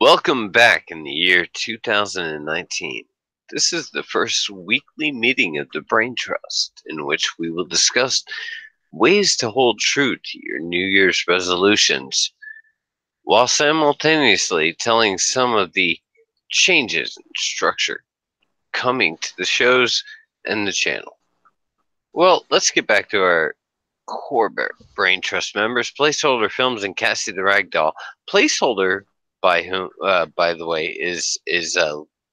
Welcome back in the year 2019. This is the first weekly meeting of the Brain Trust, in which we will discuss ways to hold true to your New Year's resolutions, while simultaneously telling some of the changes in structure coming to the shows and the channel. Well, let's get back to our core Brain Trust members, Placeholder Films and Cassie the Ragdoll. Placeholder, by the way, is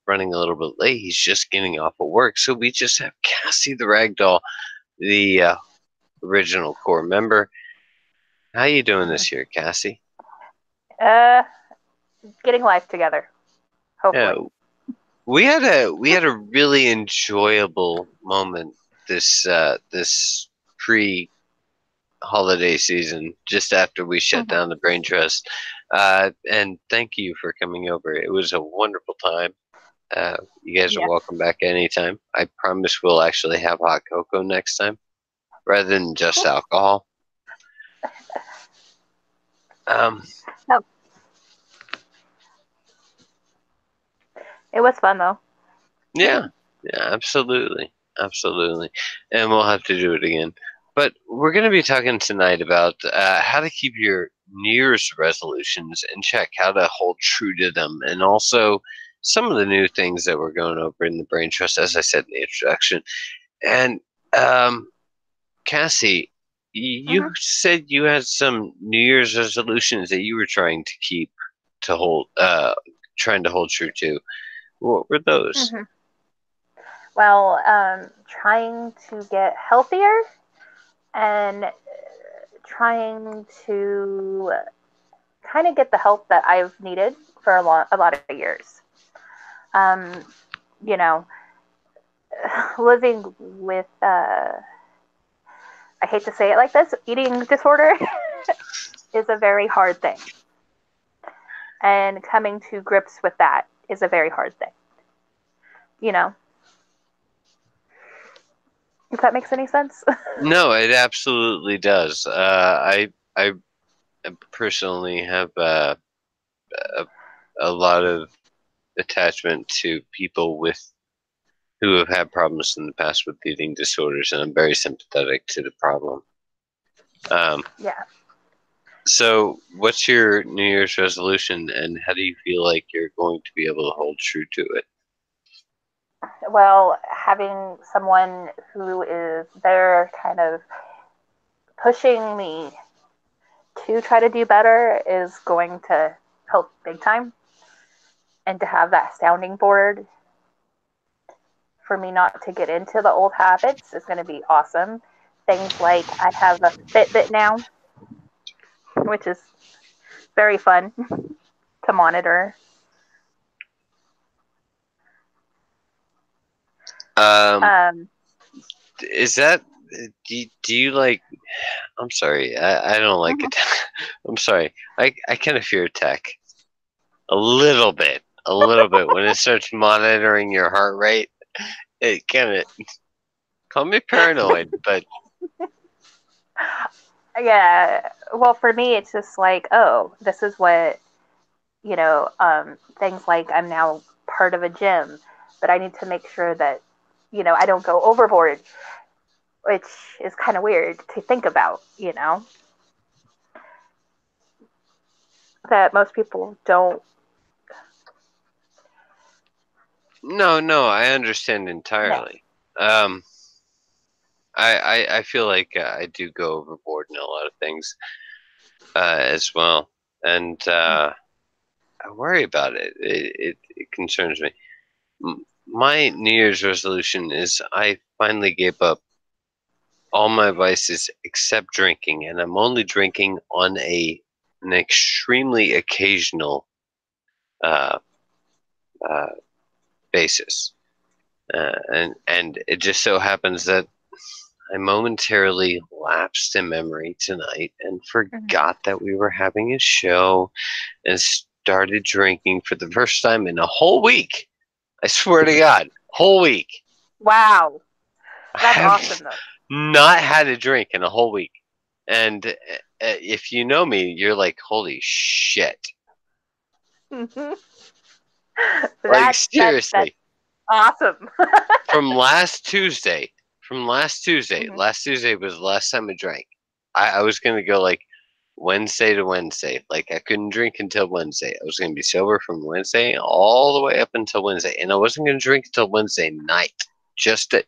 running a little bit late. He's just getting off of work, so we just have Cassie the Ragdoll, the original core member. How you doing this year, Cassie? Getting life together. Hopefully. Yeah, we had a really enjoyable moment this pre-holiday season, just after we shut down the Brain Trust. And thank you for coming over. It was a wonderful time. You guys are welcome back anytime. I promise we'll actually have hot cocoa next time, rather than just alcohol. No. It was fun though. Yeah, absolutely. And we'll have to do it again. But we're going to be talking tonight about how to keep your New Year's resolutions in check, how to hold true to them, and also some of the new things that we're going over in the Brain Trust, as I said in the introduction. And Cassie, you said you had some New Year's resolutions that you were trying to hold true to. What were those? Well, trying to get healthier and trying to kind of get the help that I've needed for a lot of years. Living with, I hate to say it like this, eating disorder is a very hard thing. And coming to grips with that is a very hard thing. If that makes any sense. No, it absolutely does. I personally have a lot of attachment to people who have had problems in the past with eating disorders, and I'm very sympathetic to the problem. Yeah. So, what's your New Year's resolution, and how do you feel like you're going to be able to hold true to it? Well, having someone who is there kind of pushing me to try to do better is going to help big time. And to have that sounding board for me not to get into the old habits is going to be awesome. Things like I have a Fitbit now, which is very fun to monitor. Is that do you like? I'm sorry, I don't like it. I'm sorry, I kind of fear tech a little bit when it starts monitoring your heart rate. It kind of call me paranoid, but yeah. Well, for me, it's just like, oh, this is what things like I'm now part of a gym, but I need to make sure that I don't go overboard, which is kind of weird to think about, that most people don't. No, I understand entirely. No. I feel like I do go overboard in a lot of things as well, and I worry about it. It concerns me. My New Year's resolution is I finally gave up all my vices except drinking, and I'm only drinking on an extremely occasional basis, and it just so happens that I momentarily lapsed in memory tonight and forgot that we were having a show and started drinking for the first time in a whole week. I swear to God, whole week. Wow. That's awesome, though. Not had a drink in a whole week. And if you know me, you're like, holy shit. Mhm. Like That's seriously, awesome. from last Tuesday, Mhm. last Tuesday was the last time I drank. I was gonna go like Wednesday to Wednesday. Like I couldn't drink until Wednesday. I was gonna be sober from Wednesday all the way up until Wednesday, and I wasn't gonna drink until Wednesday night. Just to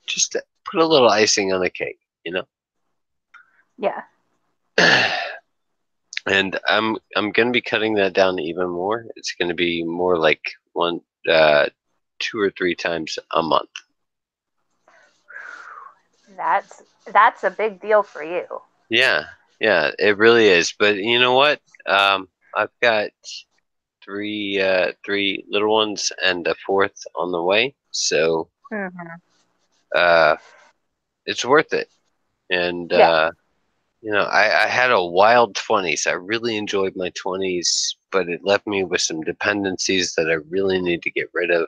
put a little icing on the cake, you know. Yeah. And I'm gonna be cutting that down even more. It's gonna be more like one, 2 or 3 times a month. That's a big deal for you. Yeah, yeah, it really is. But you know what? I've got three little ones and a fourth on the way, so Hmm. uh, it's worth it. And Yeah. I had a wild 20s. I really enjoyed my 20s, but it left me with some dependencies that I really need to get rid of.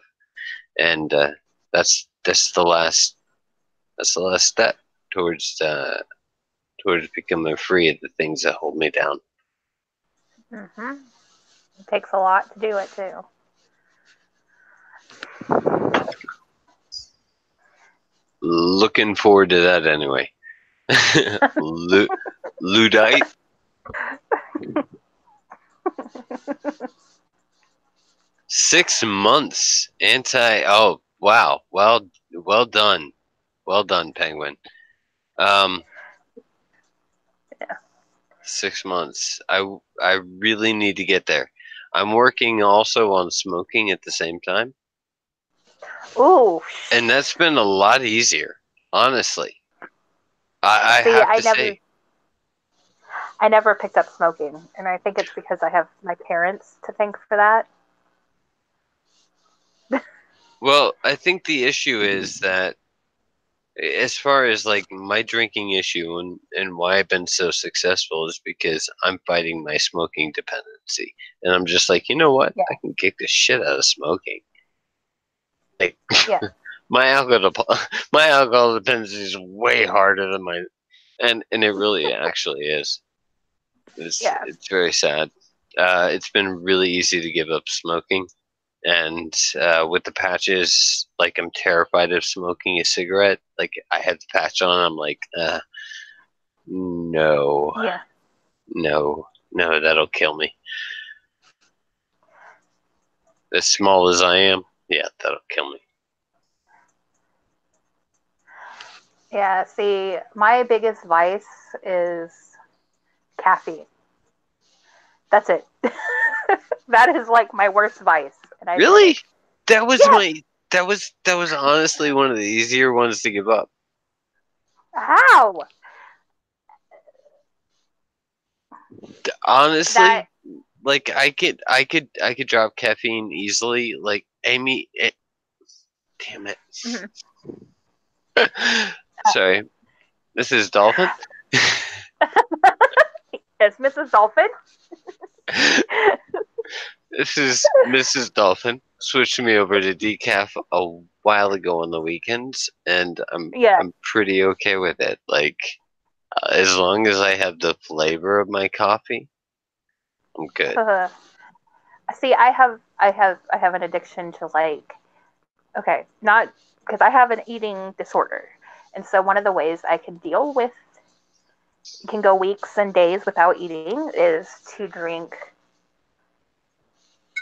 And that's the last step towards towards becoming free of the things that hold me down. Hmm. It takes a lot to do it too. Looking forward to that anyway. Ludite. 6 months anti. Oh wow. Well done. Well done, Penguin. Um, Yeah. 6 months. I really need to get there. I'm working also on smoking at the same time, Ooh. and that's been a lot easier, honestly. I See, have to say. I never picked up smoking, and I think it's because I have my parents to thank for that. Well, I think the issue is that as far as like my drinking issue and why I've been so successful is because I'm fighting my smoking dependency. And I'm just like, you know what? Yeah. I can kick the shit out of smoking. Like Yeah. my alcohol my alcohol dependency is way harder than my and it really actually is. Yeah. It's very sad. It's been really easy to give up smoking. And with the patches, like I'm terrified of smoking a cigarette. Like I had the patch on, I'm like, no, Yeah. no, that'll kill me. As small as I am, yeah, that'll kill me. Yeah. See, my biggest vice is caffeine. That's it. That is like my worst vice, and I admit it. Really? That was Yes. my that was honestly one of the easier ones to give up. How? That. Honestly, like I could drop caffeine easily. Like Amy, damn it. Mhm. Sorry, this is Dolphin. Yes, Mrs. Dolphin. This is Mrs. Dolphin. Switched me over to decaf a while ago on the weekends, and Yeah. I'm pretty okay with it. Like as long as I have the flavor of my coffee, I'm good. See, I have an addiction to like, okay, not because I have an eating disorder, and so one of the ways I can deal with can go weeks and days without eating is to drink,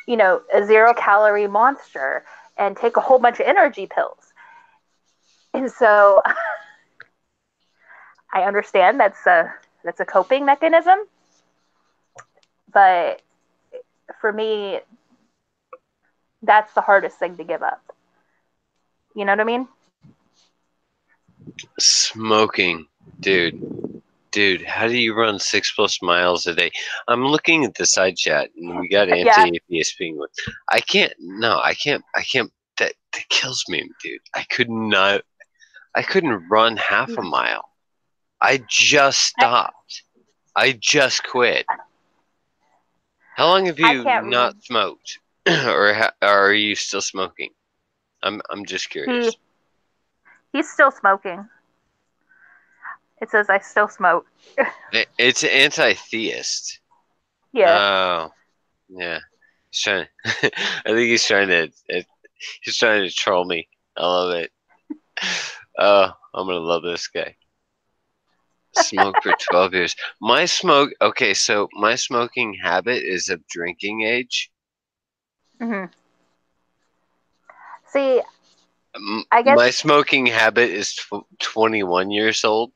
a 0 calorie monster and take a whole bunch of energy pills. And so I understand that's a coping mechanism, but for me, that's the hardest thing to give up. You know what I mean? Smoking, dude, how do you run 6+ miles a day? I'm looking at the side chat, and we got Yeah. anti-atheist being with. I can't. No, I can't. That kills me, dude. I could not. I couldn't run half a mile. I just I, stopped. I just quit. How long have I you can't. not smoked, or are you still smoking? I'm just He curious. he's still smoking. It says I still smoke. It's anti-theist. Yeah. Oh, yeah. He's trying. I think he's trying to troll me. I love it. Oh, I'm gonna love this guy. Smoked for 12 years. Okay, so my smoking habit is of drinking age. Hmm. See, I guess. My smoking habit is 21 years old.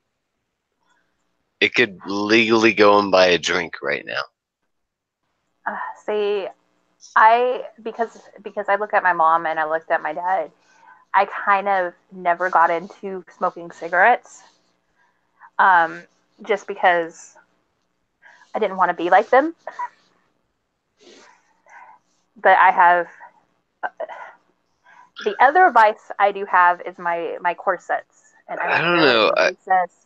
It could legally go and buy a drink right now. See, because I look at my mom and I looked at my dad, I kind of never got into smoking cigarettes, um, just because I didn't want to be like them. But I have the other vice I do have is my corsets, and I I don't don't wear know. any recess.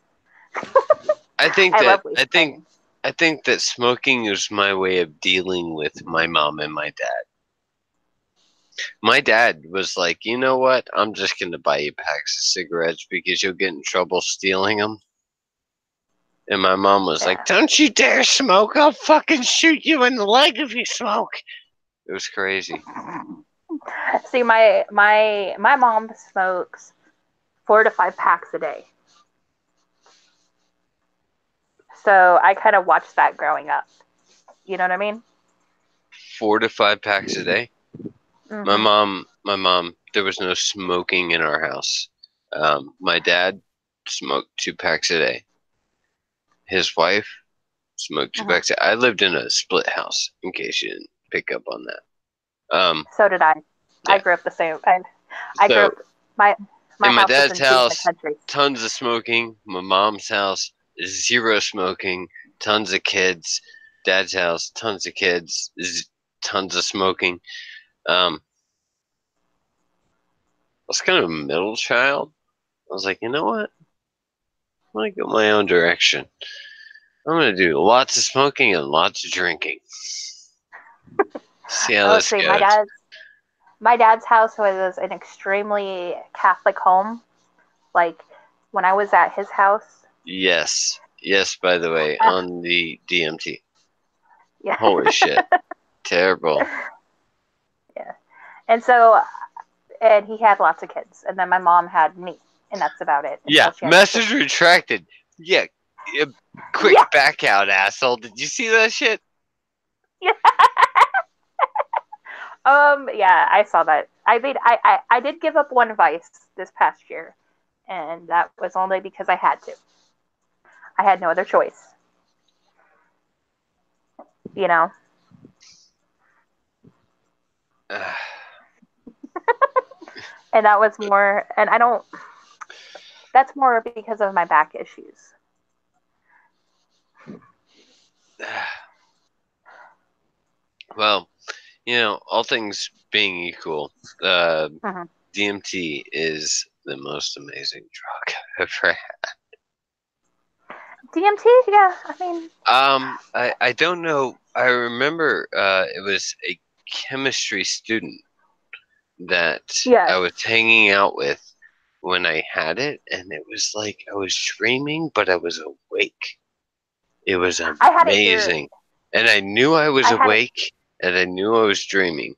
I think I that love I think recess. I think that smoking is my way of dealing with my mom and my dad. My dad was like, you know what? I'm just gonna buy you packs of cigarettes because you'll get in trouble stealing them. And my mom was like, Yeah. don't you dare smoke! I'll fucking shoot you in the leg if you smoke. It was crazy. See, my mom smokes 4 to 5 packs a day. So I kind of watched that growing up. You know what I mean? 4 to 5 packs a day. Mm-hmm. My mom, there was no smoking in our house. My dad smoked 2 packs a day. His wife smoked two Mm-hmm. packs. I lived in a split house, in case you didn't pick up on that. So did I. I Yeah. grew up the same. I grew So up. My in my my house was dad's in 2 different house, countries. tons of smoking. My mom's house, zero smoking. Tons of kids. Dad's house, tons of kids. Tons of smoking. I was kind of a middle child. I was like, you know what? I'm gonna go my own direction. I'm gonna do lots of smoking and lots of drinking. See how Oh, this see, goes. my dad's house was an extremely Catholic home. Like when I was at his house. Yes. Yes, by the way, Uh, on the DMT. yeah. Holy shit. Terrible. Yeah. And so, and he had lots of kids, and then my mom had me, and that's about it Yeah, until she had my message sister. retracted. Yeah, quick Yeah. back out, asshole. Did you see that shit? Yeah. Yeah, I saw that. I mean, I did give up one vice this past year, and that was only because I had to. I had no other choice. You know. And that was more, and I don't. That's more because of my back issues. Well, all things being equal, Mm-hmm. DMT is the most amazing drug I've ever had. DMT, yeah. I mean, I don't know. I remember it was a chemistry student that yes. I was hanging out with when I had it, and it was like I was dreaming, but I was awake. It was I had it here. amazing. And I knew I was I had it. awake, and I knew I was dreaming.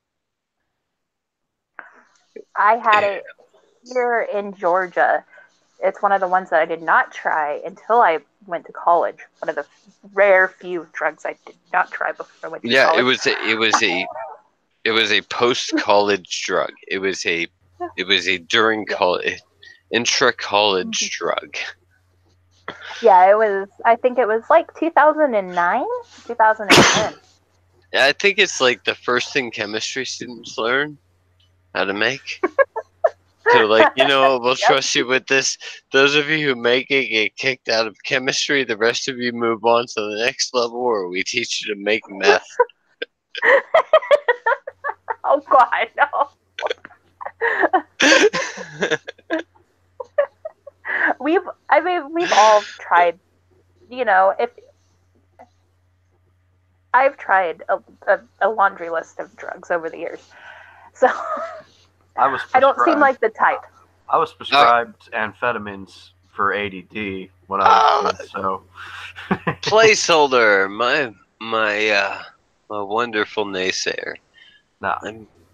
I had it here in Georgia. It's one of the ones that I did not try until I went to college. One of the rare few drugs I did not try before I went to Yeah, college. it was a post college drug. It was a during Yeah. college intra college drug. Yeah, it was. I think it was like 2009, 2010. I think it's like the first thing chemistry students learn how to make. So, like, we'll Yep. trust you with this. Those of you who make it get kicked out of chemistry. The rest of you move on to the next level where we teach you to make meth. Oh God, no. We've all tried. If I've tried a laundry list of drugs over the years, so I don't seem like the type. I was prescribed amphetamines for ADD when I was a kid, so Placeholder, my wonderful naysayer. Nah.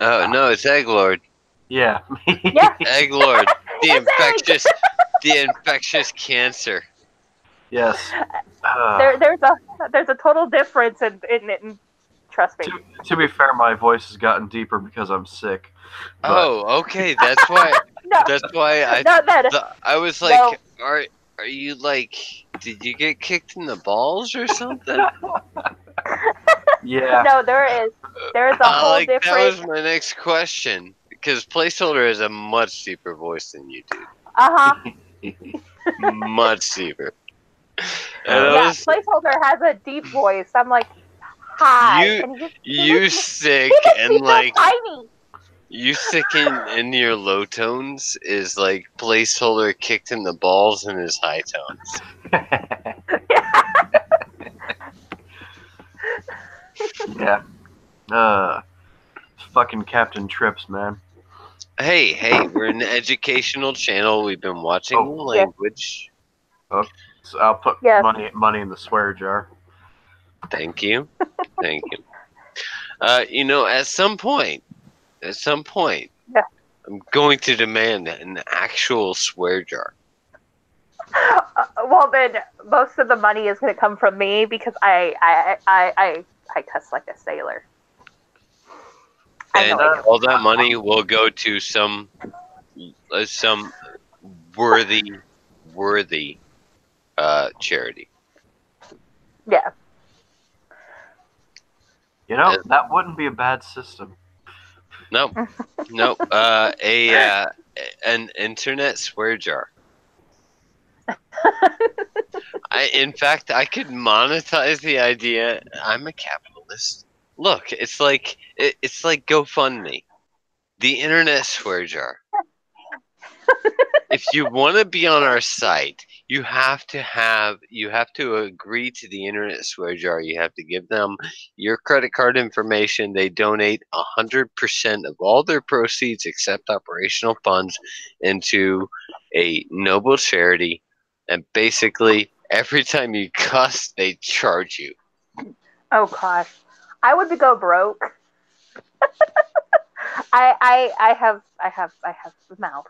Oh no, it's Egg Lord. Yeah. Yeah. Egg Lord, the It's infectious cancer. Yes. there's a total difference in trust me. To be fair, my voice has gotten deeper because I'm sick. But Oh, okay. That's why. No, That's why not that. I was like, No, are you like? Did you get kicked in the balls or something? yeah. no, there is a whole Like that different. was my next question because Placeholder has a much deeper voice than you do. Uh huh. Much deeper. And I Yeah, was Placeholder has a deep voice. I'm like, hi, you and you he sick makes and me feel like tiny. you sick in your low tones is like Placeholder kicked in the balls in his high tones. Yeah. Fucking Captain Trips, man. Hey, we're an educational channel. We've been watching the Oh. Yeah. language. So I'll put Yes. money in the swear jar. Thank you. Thank you. At some point, Yeah. I'm going to demand an actual swear jar. Well, then most of the money is going to come from me because I cuss like a sailor. I know And I do. all that money will go to some worthy charity. Yeah. You know, that wouldn't be a bad system. Nope. An internet swear jar. In fact, I could monetize the idea. I'm a capitalist. Look, it's like GoFundMe, the internet swear jar. If you want to be on our site, you have to agree to the internet swear jar. You have to give them your credit card information. They donate 100% of all their proceeds except operational funds into a noble charity, and basically every time you cuss, they charge you. Oh gosh, I would go broke. I have the mouth.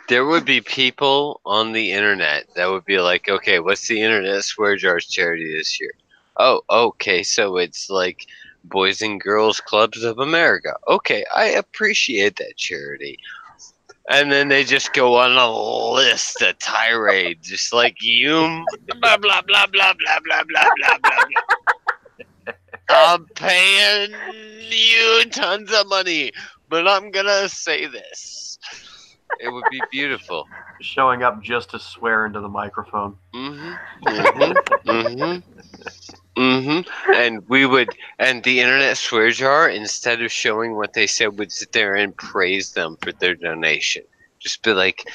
There would be people on the internet that would be like, okay, what's the internet swear jars charity this year? Oh, okay, so it's like Boys and Girls Clubs of America. Okay, I appreciate that charity. And then they just go on a list, a tirade, just like you, blah, blah, blah, blah, blah, blah, blah, blah, blah, blah. I'm paying you tons of money, but I'm gonna say this. It would be beautiful. Showing up just to swear into the microphone. And the internet swear jar, instead of showing what they said, would sit there and praise them for their donation. Just be like,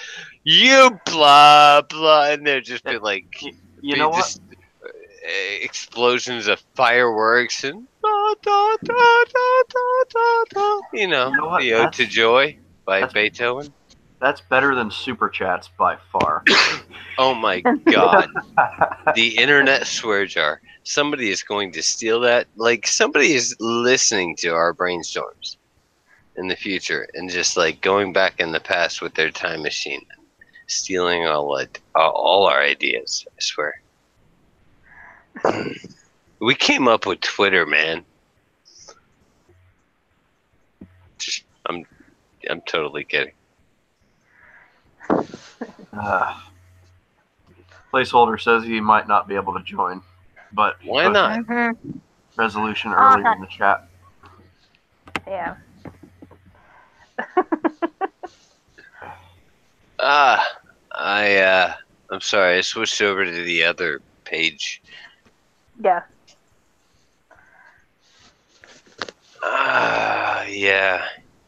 you blah blah, and they'd just be like, You know what? just explosions of fireworks and da, da, da, da, da, da, da. You know what? The Ode to Joy by Beethoven. That's better than super chats by far. Oh my god. The internet swear jar. Somebody is going to steal that. Like, somebody is listening to our brainstorms in the future and just like going back in the past with their time machine, stealing all our ideas. I swear. We came up with Twitter, man. I'm totally kidding. Placeholder says he might not be able to join, but Why not? Resolution earlier in the chat. Yeah. I'm sorry. I switched over to the other page. Yeah.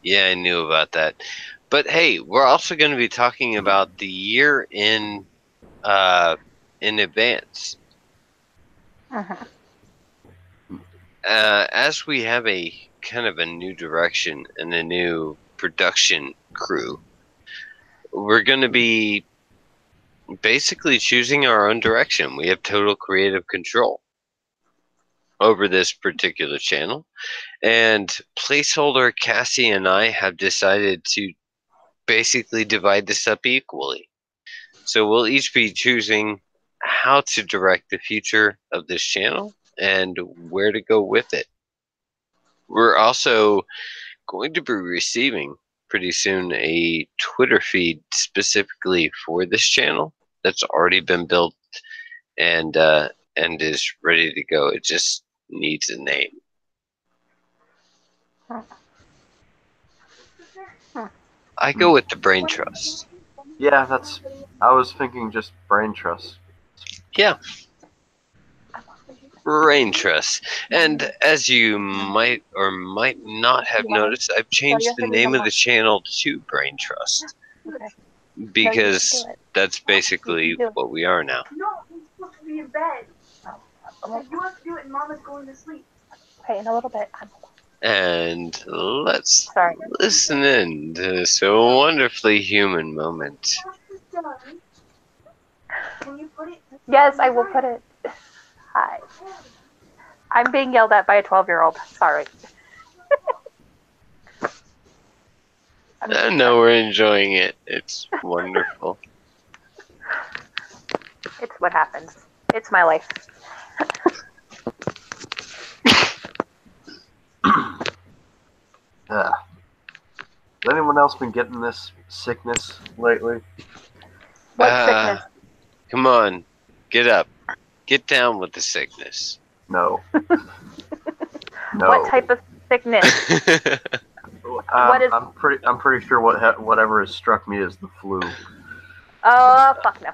Yeah, I knew about that. But hey, we're also going to be talking about the year in advance. As we have a kind of a new direction and a new production crew, we're going to be basically choosing our own direction. We have total creative control. over this particular channel. And Placeholder, Cassie, and I have decided to basically divide this up equally. So we'll each be choosing how to direct the future of this channel and where to go with it. We're also going to be receiving pretty soon a Twitter feed specifically for this channel that's already been built and is ready to go. It just needs a name. I go with the Brain Trust. Yeah, I was thinking just brain trust. Yeah. Brain Trust. And as you might or might not have noticed, I've changed the name of the channel to Brain Trust. Okay. Because that's basically what we are now. No, he's supposed to be in bed. You have to do it and Mama's going to sleep. Okay, in a little bit. And let's listen in to this wonderfully human moment. Can you put it? Yes, I will put it. Hi. I'm being yelled at by a 12-year-old. Sorry. I know we're enjoying it. It's wonderful. It's what happens. It's my life. Has anyone else been getting this sickness lately? What sickness? Come on, get up. Get down with the sickness. No. No. What type of sickness? I'm pretty sure whatever has struck me is the flu. Oh, fuck no.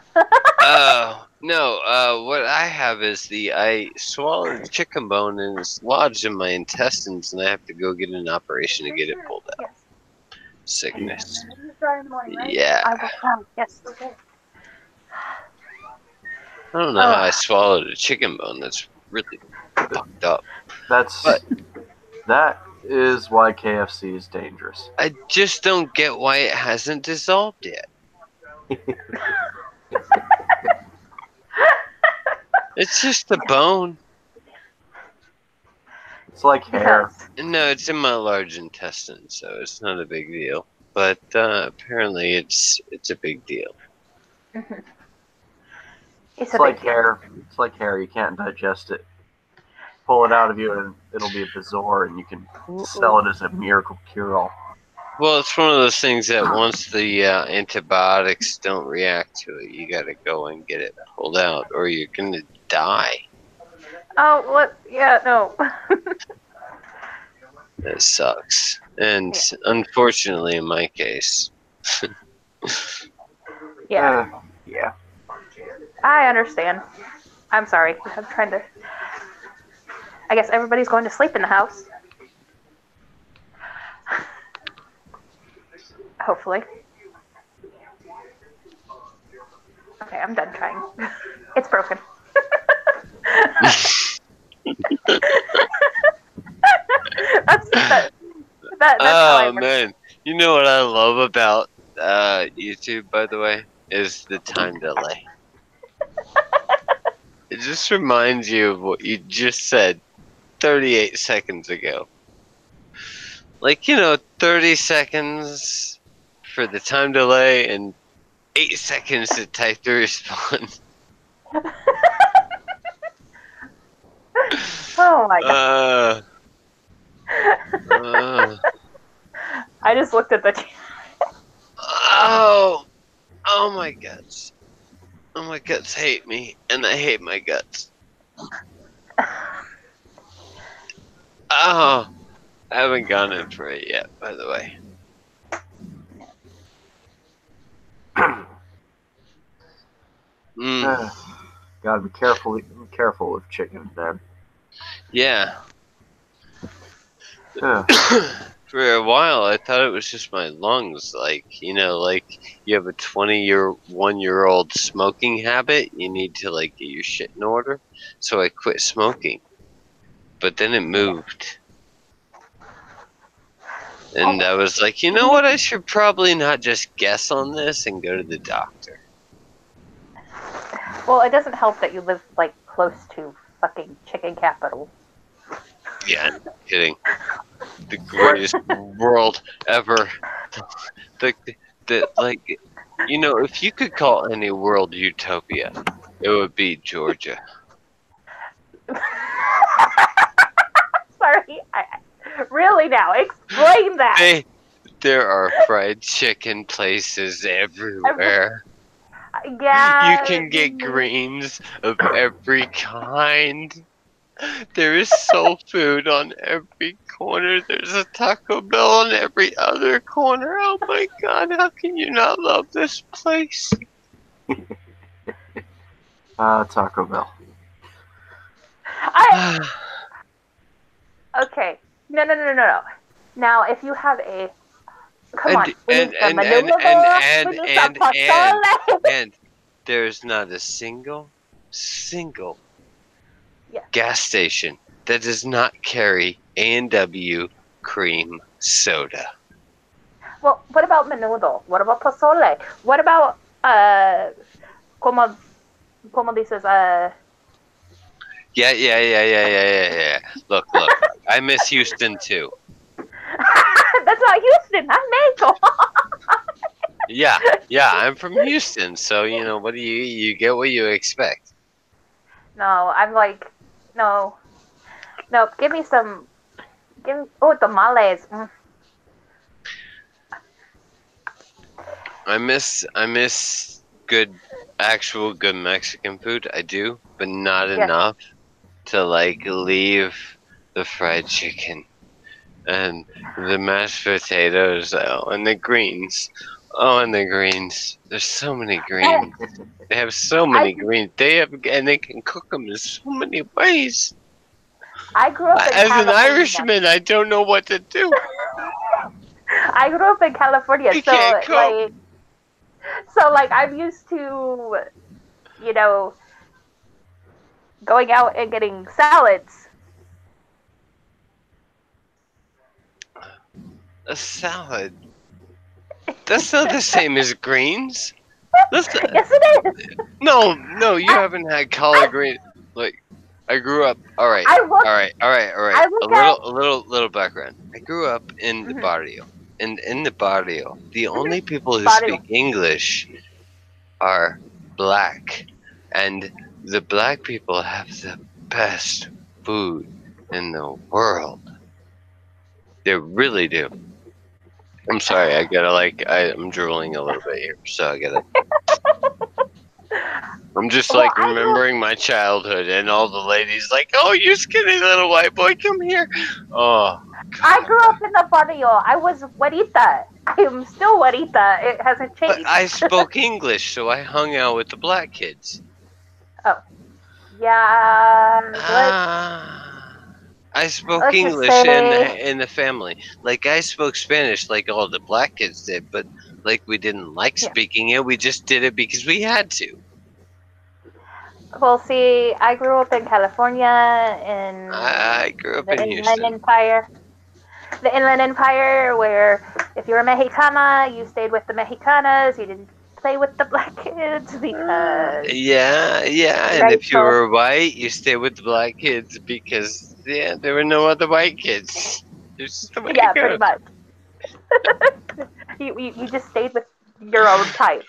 No, what I have is I swallowed a chicken bone and it's lodged in my intestines and I have to go get an operation to get it pulled out. Yes. Sickness. You start in the morning, right? Yeah. I will come. Yes. Okay. I don't know how I swallowed a chicken bone. That's really fucked up. That is why KFC is dangerous. I just don't get why it hasn't dissolved yet. It's just a bone. It's like hair. No, it's in my large intestine, so it's not a big deal. But apparently, it's a big deal. It's like hair. It's like hair. You can't digest it. Pull it out of you, and it'll be a bazaar, and you can sell it as a miracle cure-all. Well, it's one of those things that once the antibiotics don't react to it, you gotta go and get it pulled out, or you're gonna die. Oh, what? Yeah, no. That sucks. And unfortunately, in my case. Yeah. Yeah. I understand. I'm sorry. I'm trying to... I guess everybody's going to sleep in the house. Hopefully. Okay, I'm done trying. It's broken. That's how I work. Man. You know what I love about YouTube, by the way? Is the time delay. It just reminds you of what you just said 38 seconds ago. Like, 30 seconds for the time delay and 8 seconds to type the response. Oh my god. I just looked at the chat. Oh my guts. Oh, my guts hate me, and I hate my guts. Oh, I haven't gone in for it yet, by the way. Gotta be careful with chicken, man. Yeah. For a while, I thought it was just my lungs. Like you have a 21-year-old smoking habit. You need to, get your shit in order. So I quit smoking. But then it moved. And I was like, you know what? I should probably not just guess on this and go to the doctor. Well, it doesn't help that you live, close to fucking chicken capital. Yeah, I'm kidding. The greatest world ever. The, like, you know, if you could call any world utopia, it would be Georgia. Sorry. Really now, explain that. There are fried chicken places everywhere. You Yeah. can get greens of every kind. There is soul food on every corner. There's a Taco Bell on every other corner. Oh my God, how can you not love this place? Taco Bell. Okay. No. Now, if you have a come on, we need some and there's not a single Yeah. gas station that does not carry A&W cream soda. Well, what about menudo? What about pozole? What about como dices Yeah. Look. I miss Houston too. That's not Houston. That's Mexico. Yeah, I'm from Houston, so you know what do you get what you expect. No, I'm like no. Give me tamales. I miss actual good Mexican food. I do, but not enough to like leave the fried chicken and the mashed potatoes and the greens. Oh, and the greens. There's so many greens. They have so many greens. And they can cook them in so many ways. I grew up in As California. an Irishman, I don't know what to do. I grew up in California, I can't cook. So I'm used to, you know, going out and getting salads. A salad? That's not the same as greens. Yes, it is. No, you haven't had collard greens. Like, I grew up. All right. A little background. I grew up in the barrio, and in the barrio, the only people who speak English are black, and the black people have the best food in the world. They really do. I'm sorry, I'm drooling a little bit here, so I gotta. I'm just remembering my childhood and all the ladies like, oh, you skinny little white boy, come here. Oh. God. I grew up in the barrio. I was güerita. I am still güerita. It hasn't changed. But I spoke English, so I hung out with the black kids. Oh. Yeah. I spoke English in the family. Like, I spoke Spanish like all the black kids did, but like we didn't like speaking it. We just did it because we had to. Well, see, I grew up in California I grew up in Houston. Empire. The Inland Empire, where if you were Mexicana, you stayed with the Mexicanas. You didn't play with the black kids because... Yeah. And if you were white, you stayed with the black kids because, there were no other white kids. Yeah, pretty much. you just stayed with your own type.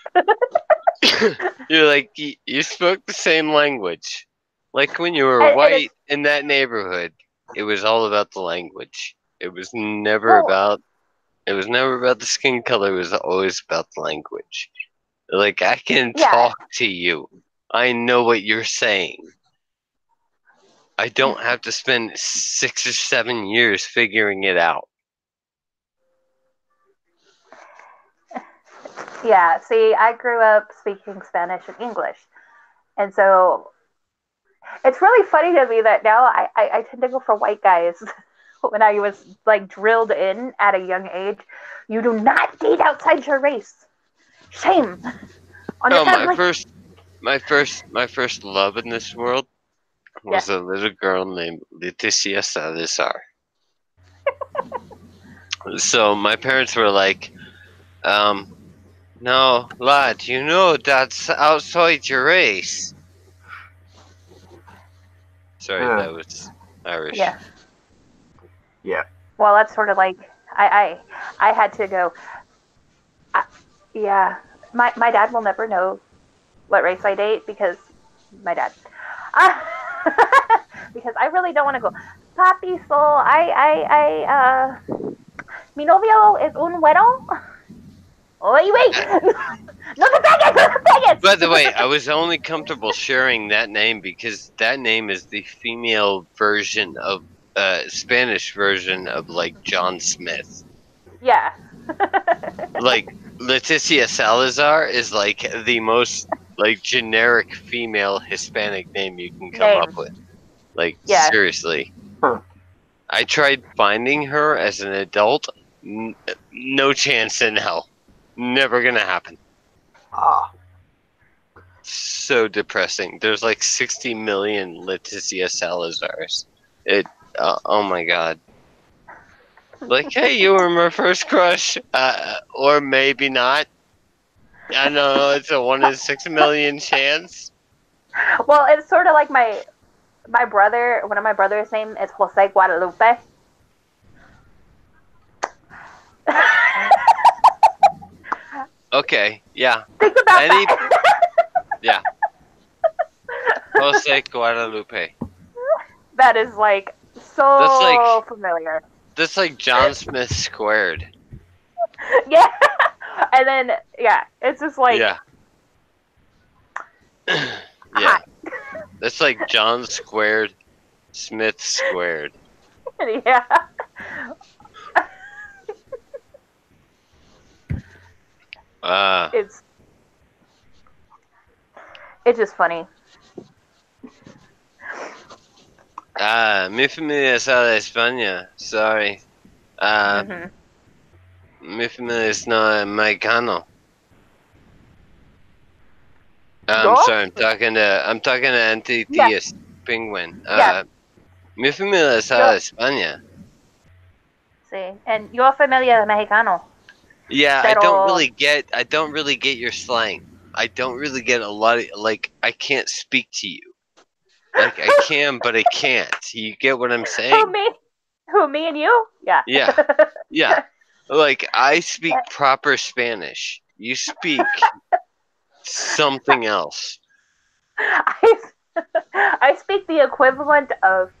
You're like, you spoke the same language. Like when you were white in that neighborhood, it was all about the language. It was never about the skin color. It was always about the language. Like, I can talk to you. I know what you're saying. I don't have to spend 6 or 7 years figuring it out. Yeah, see, I grew up speaking Spanish and English. And so it's really funny to me that now I tend to go for white guys. When I was drilled in at a young age, you do not date outside your race. Shame on your family. my first love in this world was a little girl named Leticia Salazar. So my parents were like, no, lad, you know that's outside your race. Sorry, that was Irish. Yeah. Yeah. Well, that's sort of like I had to go. Yeah, my dad will never know what race I date because my dad. Uh, because I really don't want to go. Papi, so mi novio es un güero. Oh, wait, no te pegues, no te pegues. By the way, I was only comfortable sharing that name because that name is the female version of Spanish version of like John Smith. Yeah. Like Leticia Salazar is like the most like generic female Hispanic name you can come up Name. with. Like Yeah. seriously. Huh. I tried finding her as an adult. No chance in hell. Never gonna happen. Ah. So depressing. There's like 60 million Leticia Salazars. Oh my god. Like, hey, you were my first crush. Or maybe not. I don't know. It's a 1 in 6 million chance. Well, it's sort of like my brother. One of my brother's name is Jose Guadalupe. Okay, yeah. Think about that. Yeah. Jose Guadalupe. That is like so That's like familiar. That's like John Smith squared. Yeah. And then yeah, it's just like Yeah. Yeah. That's like John squared, Smith squared. Yeah. It's just funny. Mi familia es de España. Sorry. Mi familia es no mexicano. I'm sorry. I'm talking to Auntie Tia's Penguin. Mi familia es de España. Sí, and your familia mexicano. Yeah, Pero... I don't really get your slang. I don't really get a lot of, like, I can't speak to you. Like, I can, but I can't. You get what I'm saying? Who, me and you? Yeah. Yeah. Yeah. Like, I speak proper Spanish. You speak something else. I speak the equivalent of...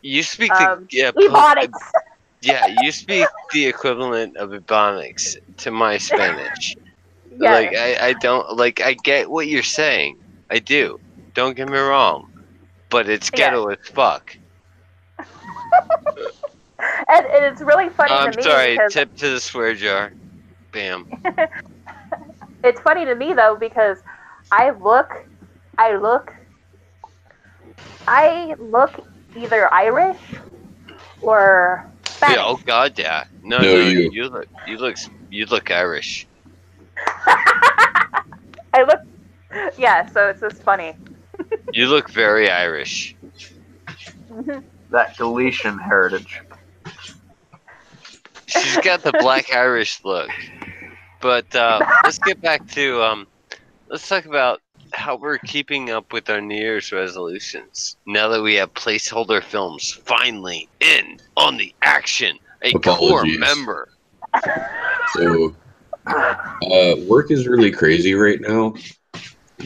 You speak Ebonics. Yeah, you speak the equivalent of Ebonics to my Spanish. Yeah. Like, I don't, like, I get what you're saying. I do. Don't get me wrong. But it's ghetto as fuck. And it's really funny to me. I'm sorry, because... tip to the swear jar. Bam. It's funny to me, though, because I look either Irish or Spanish. Yeah, oh god, yeah. No, you look Irish. I look, yeah. So it's just funny. You look very Irish. That Galician heritage. She's got the black Irish look. But let's get back to let's talk about how we're keeping up with our New Year's resolutions. Now that we have Placeholder Films finally in on the action, a core member. So, work is really crazy right now.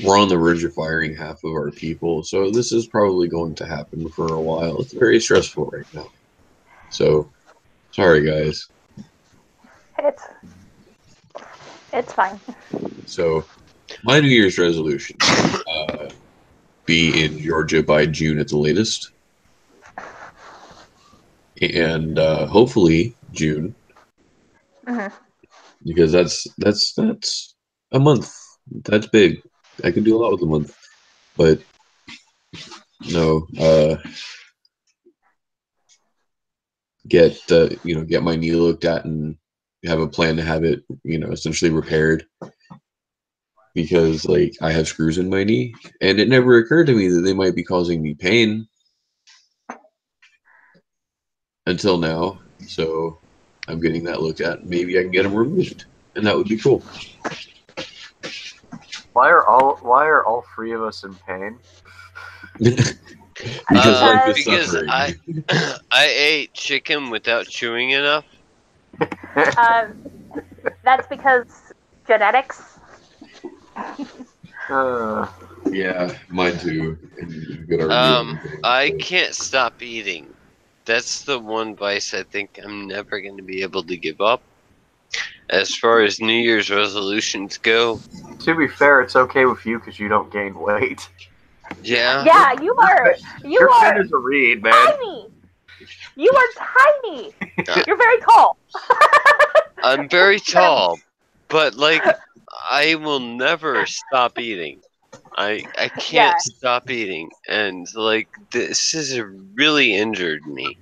We're on the verge of firing half of our people, so this is probably going to happen for a while. It's very stressful right now. So, sorry guys. It's fine. So, my New Year's resolution, be in Georgia by June at the latest. And hopefully June. Because that's a month. That's big. I can do a lot with a month. But no, get my knee looked at and have a plan to have it, essentially repaired. Because like I have screws in my knee, and it never occurred to me that they might be causing me pain until now. So I'm getting that looked at. Maybe I can get them removed, and that would be cool. Why are all three of us in pain? Because life is Because suffering. I ate chicken without chewing enough. That's because genetics. Yeah, mine too. And you could argue anything. I but- can't stop eating. That's the one vice I think I'm never going to be able to give up. As far as New Year's resolutions go, To be fair, it's okay with you because you don't gain weight. yeah. Yeah, you are. You You're are thin as a reed, man. tiny. You are tiny. Uh, You're very tall. I'm very tall, but like I will never stop eating. I can't Yeah. stop eating, and like this has really injured me.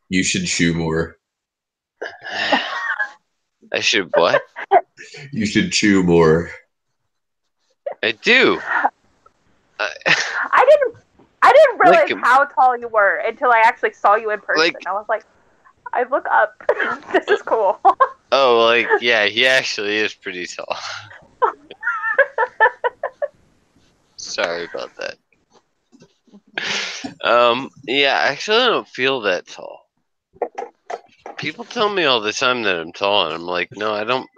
You should chew more. I should what? You should chew more. I do. I didn't realize Like- how tall you were until I actually saw you in person. Like- I was like, I look up. This is cool. Oh, like yeah, he actually is pretty tall. Sorry about that. Yeah, actually, I don't feel that tall. People tell me all the time that I'm tall, and I'm like, no, I don't.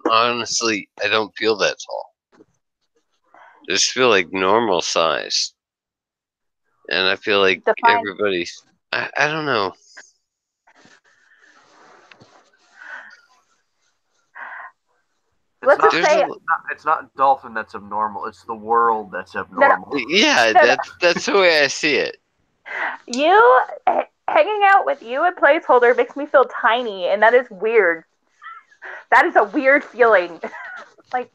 Honestly, I don't feel that tall. I just feel like normal size, and I feel like Define- everybody's. I don't know. Let's just There's say, It's not Dolphin that's abnormal. It's the world that's abnormal. Yeah, that's the way I see it. you hanging out with you at Placeholder makes me feel tiny, and that is weird. That is a weird feeling. Like,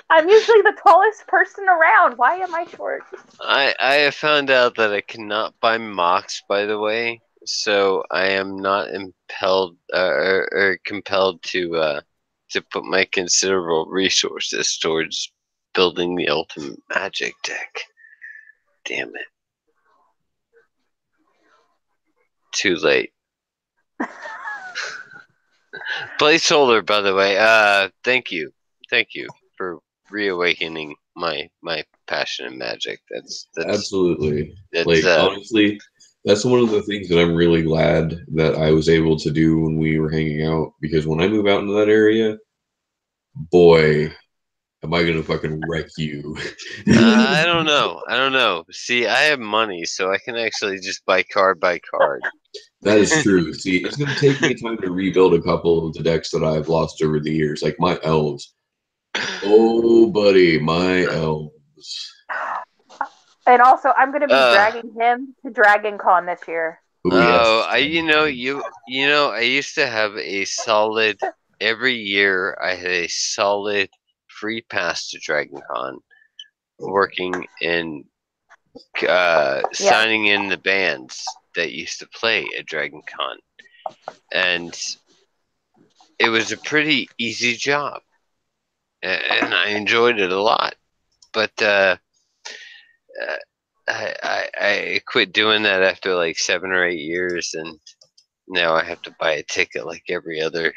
I'm usually the tallest person around. Why am I short? I have found out that I cannot buy mocks, by the way, so I am not impelled or compelled to put my considerable resources towards building the ultimate magic deck. Damn it! Too late. Placeholder, by the way. Thank you for reawakening my passion in magic. That's Absolutely. That's, Like, honestly, that's one of the things that I'm really glad that I was able to do when we were hanging out. Because when I move out into that area, boy, am I gonna fucking wreck you. I don't know. See, I have money, so I can actually just buy card by card. That is true. See, it's gonna take me time to rebuild a couple of the decks that I've lost over the years, like my elves. Oh, buddy, my elves. And also, I'm going to be dragging him to Dragon Con this year. Ooh, Oh, yes. I used to have a solid every year. I had a solid free pass to Dragon Con, working in signing in the bands that used to play at Dragon Con, and it was a pretty easy job, and I enjoyed it a lot. But I quit doing that after like 7 or 8 years, and now I have to buy a ticket like every other.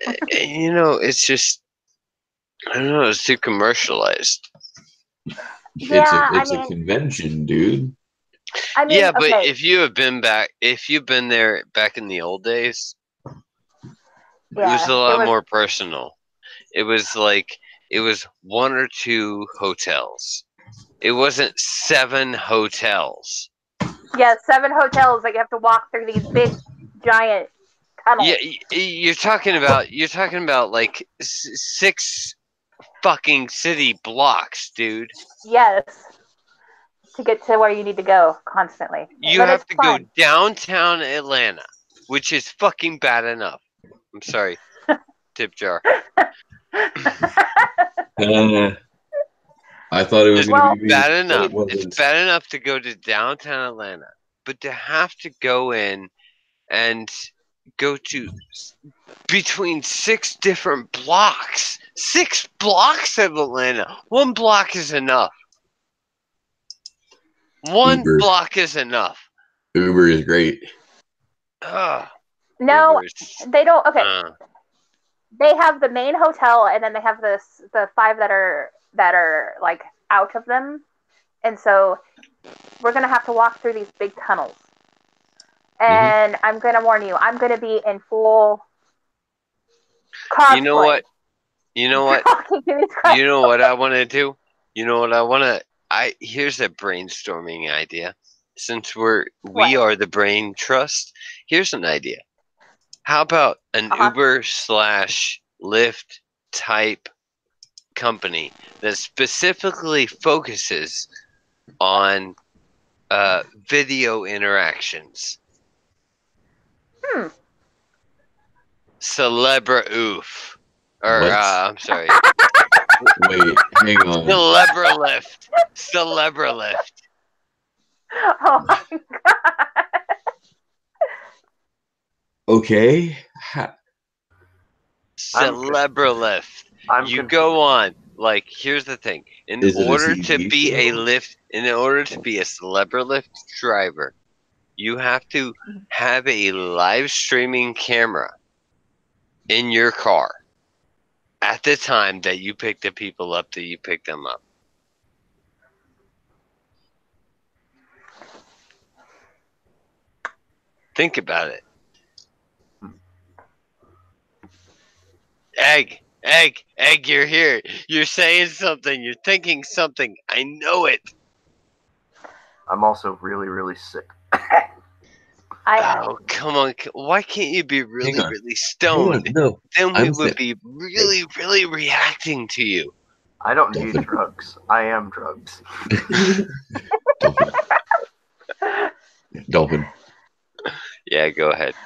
And, it's just, I don't know, it's too commercialized. Yeah, It's a convention, dude. I mean, Yeah, but okay. if you've been there back in the old days, it was a lot more personal. It was like, it was 1 or 2 hotels. It wasn't 7 hotels. Yeah, 7 hotels that you have to walk through these big, giant tunnels. Yeah, you're talking about like 6 fucking city blocks, dude. Yes. To get to where you need to go constantly. You But have it's to fun. go downtown Atlanta, which is fucking bad enough. I'm sorry. Tip jar. I thought it was It's going to be bad enough. but it It's wasn't. bad enough to go to downtown Atlanta, but to have to go in and go to between 6 different blocks. 6 blocks of Atlanta. 1 block is enough. One Uber. block is enough. Uber is great. Ugh. No, Uber is- they don't. Okay. They have the main hotel, and then they have the 5 that are like out of them. And so we're going to have to walk through these big tunnels. And I'm going to warn you, I'm going to be in full cosplay. You know what? You know what? You know what I want to do? You know what I want to... Here's a brainstorming idea. Since we are the Brain Trust, here's an idea. How about an Uber/Lyft type company that specifically focuses on video interactions? Celebra Oof. Or, What? I'm sorry. Wait, hang on. Celebra Lift. Oh my god. Okay. Celebra Lift. You go on. Like, here's the thing. In order to be a Celebra Lift driver, you have to have a live streaming camera in your car at the time that you pick the people up that you pick them up. Think about it. Egg, you're here. You're saying something. You're thinking something. I know it. I'm also really, really sick. Oh, come on. Why can't you be really stoned? No, then we would be really reacting to you. I don't need drugs. I am drugs. Dolphin. Yeah, go ahead.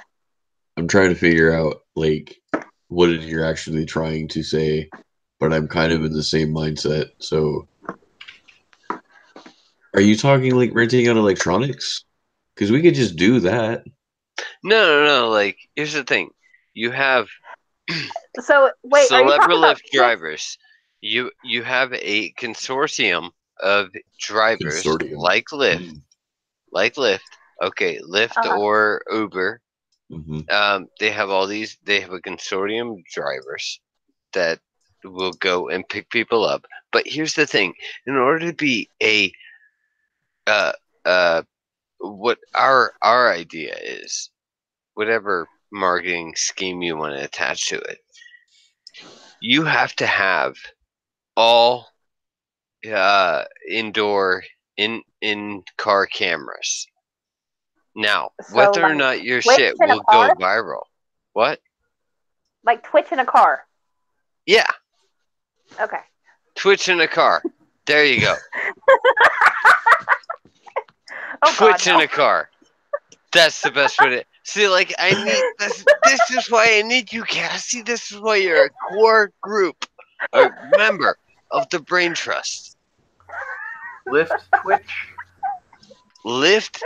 I'm trying to figure out, like, what it is you're actually trying to say, but I'm kind of in the same mindset. So, are you talking like renting out electronics? Because we could just do that. No. Like, here's the thing. You have So wait, Celebra Lift drivers. You have a consortium of drivers like Lyft, Okay, Lyft or Uber. They have all these. They have a consortium of drivers that will go and pick people up. But here's the thing: in order to be a what our idea is, whatever marketing scheme you want to attach to it, you have to have all indoor in-car cameras. Now, So, whether or like, not your Twitch shit in a will go car? viral. What? Like Twitch in a car. Yeah, Okay. Twitch in a car. There you go. Twitch in a car. That's the best way to... See, like, I need... This is why I need you, Cassie. This is why you're a core group. A member of the Brain Trust. Lyft, Twitch. Lyft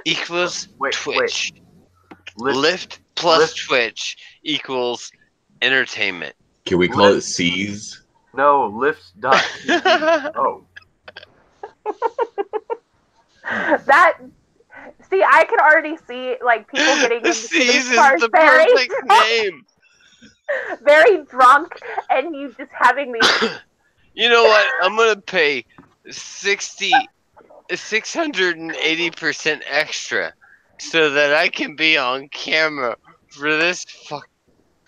equals Twitch. Lyft plus Twitch equals entertainment. Can we call it C's? No, Lyft.tv. Oh. That... See, I can already see, like, people getting into C's these cars is the very perfect name. very drunk, and you just having these... You know what? I'm going to pay 680% extra so that I can be on camera for this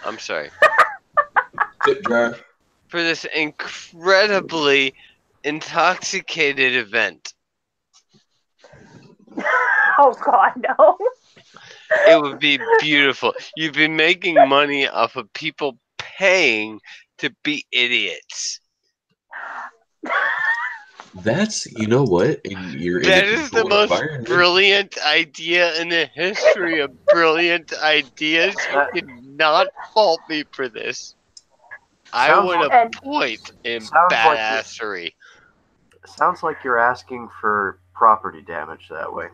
I'm sorry. For this incredibly intoxicated event. Oh god, no. It would be beautiful. You'd be making money off of people paying to be idiots. That's, you know what? That is the most brilliant idea in the history of brilliant ideas. You cannot fault me for this. I want a point in badassery. Sounds like you're asking for property damage that way.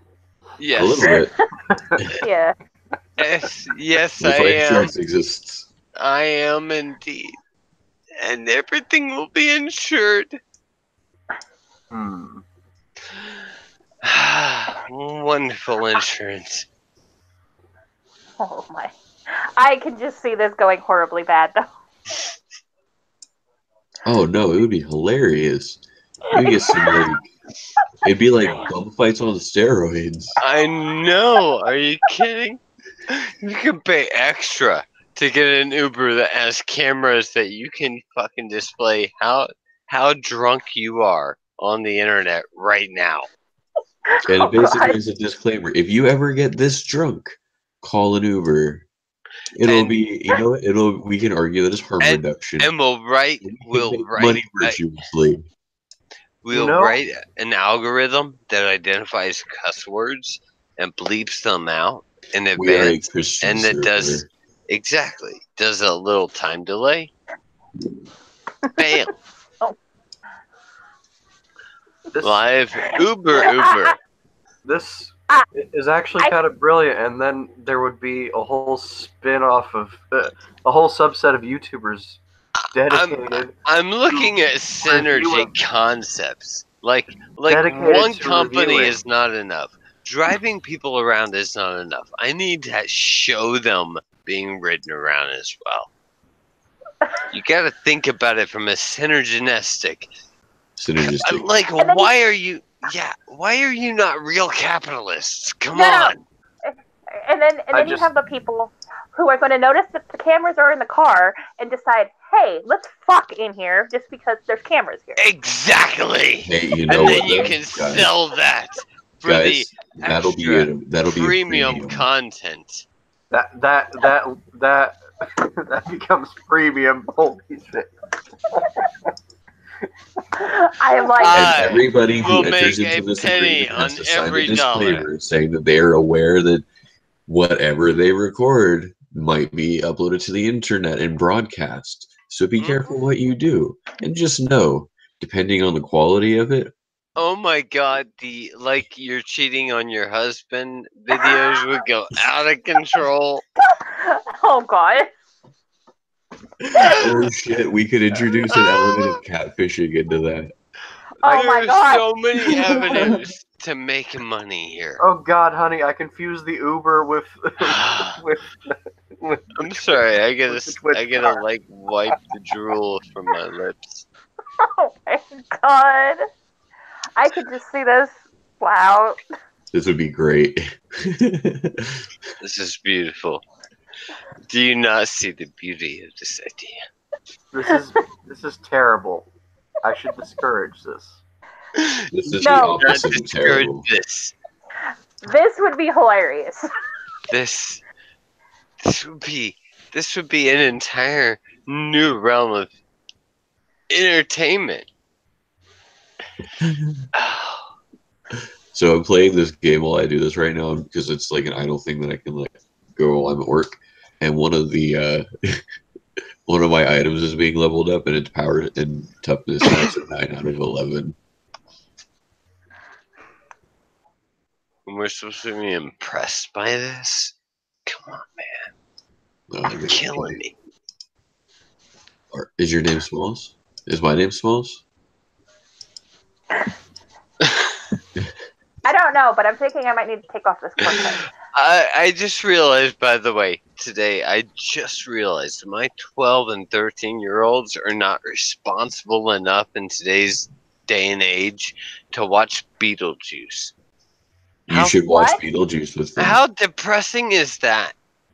Yes. A little bit. Yeah. Yes, I am. Insurance exists. I am indeed. And everything will be insured. Wonderful insurance. Oh my. I can just see this going horribly bad, though. Oh no, it would be hilarious. You get some like it'd be like bum fights on steroids. I know. Are you kidding? You can pay extra to get an Uber that has cameras that you can fucking display how drunk you are on the internet right now. And Oh, it basically God. is a disclaimer. If you ever get this drunk, call an Uber. It'll And- be, we can argue that it's harm and- reduction. And we'll make write money virtuously. we'll No. write an algorithm that identifies cuss words and bleeps them out in We are a advance, Christian and it does server. exactly does a little time delay. Bam! This Live Uber. this Ah, is actually I- kind of brilliant, and then there would be a whole spin-off of a whole subset of YouTubers dedicated I'm looking at review synergy of- concepts. Like Dedicated one to company reviewing. is not enough. Driving people around is not enough. I need to show them being ridden around as well. You got to think about it from a synergistic. Synergistic. Like, And then why are you? Yeah, why are you not real capitalists? Come No, no. on. And then you have the people who are going to notice that the cameras are in the car and decide, hey, let's fuck in here just because there's cameras here. Exactly. Hey, you know And what? then you though, can guys? sell that for Guys, the that'll be extra a premium content. that becomes premium. Holy shit! I am like, I And everybody who will enters make into a this penny agreement has on to sign a every disclaimer dollar. saying that they are aware that whatever they record might be uploaded to the internet and broadcast. So be Mhm. careful what you do. And just know, depending on the quality of it, Oh my god, the like you're cheating on your husband videos would go out of control. oh, God. oh shit, we could introduce an element of catfishing into that. Oh, There my are God. so many avenues to make money here. Oh God, honey, I confused the Uber with with I'm sorry, I gotta With the Twitch car. like wipe the drool from my lips. Oh, my God. I could just see this. Wow. This would be great. This is beautiful. Do you not see the beauty of this idea? this is terrible. I should discourage this. This is No. the Not opposite of discourage terrible. this. This would be hilarious. This would be an entire new realm of entertainment. Oh, So I'm playing this game while I do this right now because it's like an idle thing that I can like go while I'm at work. And one of the one of my items is being leveled up, and its power and toughness is a 9 out of 11. and we're supposed to be impressed by this? Come on, man. You're killing me. Is your name Smalls? Is my name Smalls? I don't know, but I'm thinking I might need to take off this corset. I just realized, by the way, today, I just realized my 12 and 13-year-olds are not responsible enough in today's day and age to watch Beetlejuice. You should watch What? Beetlejuice with them. How depressing is that?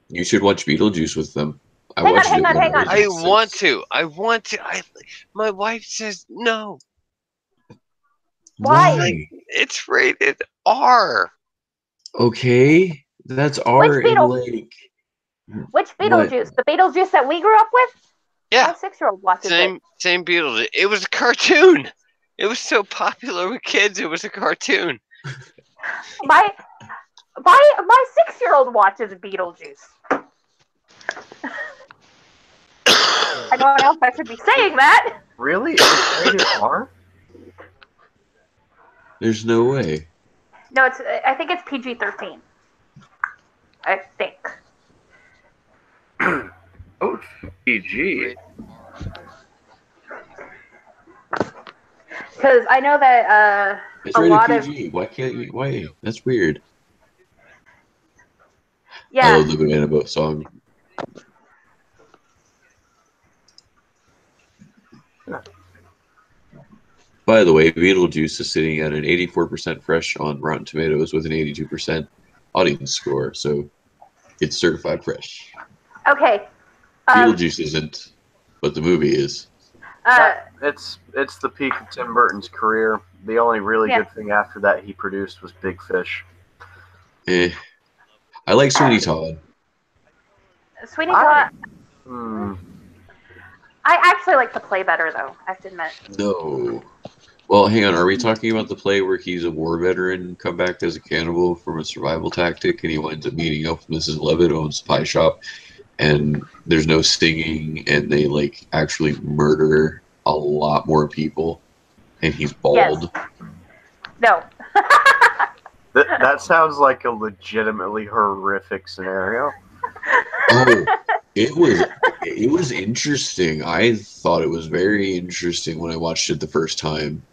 You should watch Beetlejuice with them. I Hang on, watched hang it on, when hang I on. was I like want 6. to. My wife says no. Why? It's rated R. Okay, that's R and like Which what? Beetlejuice? The Beetlejuice that we grew up with? Yeah, My 6-year-old watches it. same Beetlejuice. It was a cartoon. It was so popular with kids. It was a cartoon. My 6-year-old watches Beetlejuice. I don't know if I should be saying that. Really? It's rated R? There's no way. No, I think it's PG-13. I think. Oh, PG. Because I know that It's a rated lot PG. Why can't you? Why? That's weird. I yeah. love the Banana Boat song. By the way, Beetlejuice is sitting at an 84% fresh on Rotten Tomatoes with an 82% audience score, so it's certified fresh. Okay. Beetlejuice isn't, but the movie is. It's the peak of Tim Burton's career. The only really good thing after that he produced was Big Fish. I like Sweeney Todd. Sweeney Todd. Hmm. I actually like the play better, though, I have to admit. No. Well, hang on. Are we talking about the play where he's a war veteran, come back as a cannibal from a survival tactic, and he winds up meeting up with Mrs. Levitt, owns a pie shop, and there's no singing, and they like actually murder a lot more people, and he's bald? Yes. No. That sounds like a legitimately horrific scenario. Oh, it was interesting. I thought it was very interesting when I watched it the first time.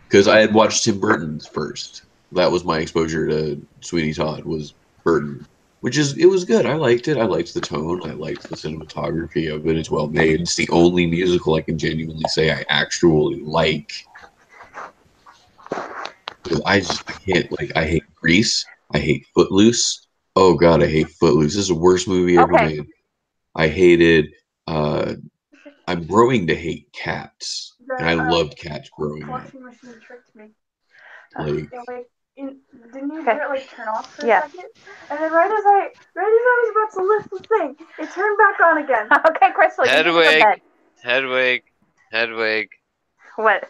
Because I had watched Tim Burton's first. That was my exposure to Sweeney Todd, was Burton. It was good. I liked it. I liked the tone. I liked the cinematography of it. It's well made. It's the only musical I can genuinely say I actually like. I can't, like, I hate Grease. I hate Footloose. Oh god, I hate Footloose. This is the worst movie ever made. I hated, I'm growing to hate Cats. And I loved Cats growing up. Washing machine tricked me. Like, didn't you hear it like turn off for a second? And then right as I was about to lift the thing, it turned back on again. Okay, Crystal, Hedwig. What?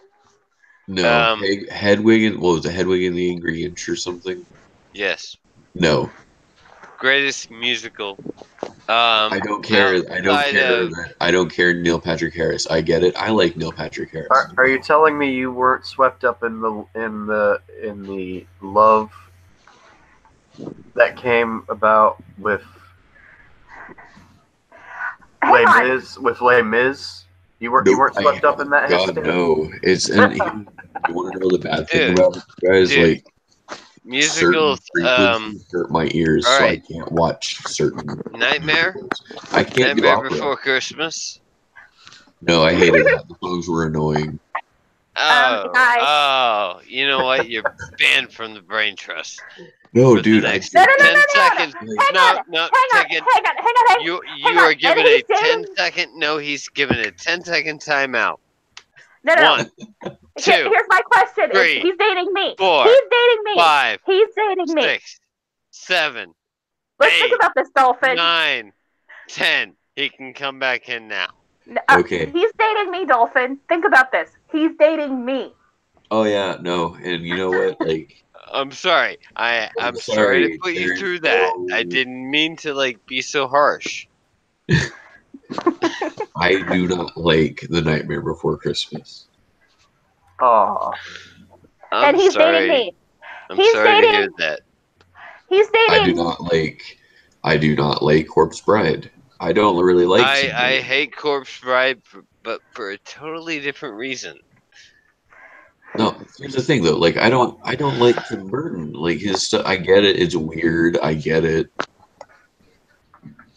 no, Hedwig and what was it? Hedwig and the Angry Inch or something? Yes. No. Greatest musical. I don't care. I don't care. Neil Patrick Harris. I get it. I like Neil Patrick Harris. Are you telling me you weren't swept up in the love that came about with Les Mis? You weren't swept up in that. God, no. It's and you want to know the bad thing about it, guys? Like, musicals hurt my ears, so I can't watch certain Nightmare. musicals. I can't Nightmare do opera. Before Christmas. No, I hated that. The songs were annoying. Oh, you know what? You're banned from the Brain Trust. No, dude. No. 10 seconds. No, take it. Hang on. You are given a 10-second. No, he's given a 10-second timeout. No. 1, 2. Here's my question. 3, he's dating me. 4. He's dating me. 5. He's dating me. 6, 7. Let's 8, think about this, Dolphin. 9, 10. He can come back in now. Okay. He's dating me, Dolphin. Think about this. He's dating me. Oh yeah, no, and you know what? Like, I'm sorry. I'm sorry to put you through that. I didn't mean to be so harsh. I do not like The Nightmare Before Christmas. Oh. And he's dating me. I'm sorry to hear that. He's dating. I do not like Corpse Bride. I don't really like. I hate Corpse Bride, but for a totally different reason. No, here's the thing though. Like, I don't like Tim Burton. Like, his stuff. I get it. It's weird. I get it.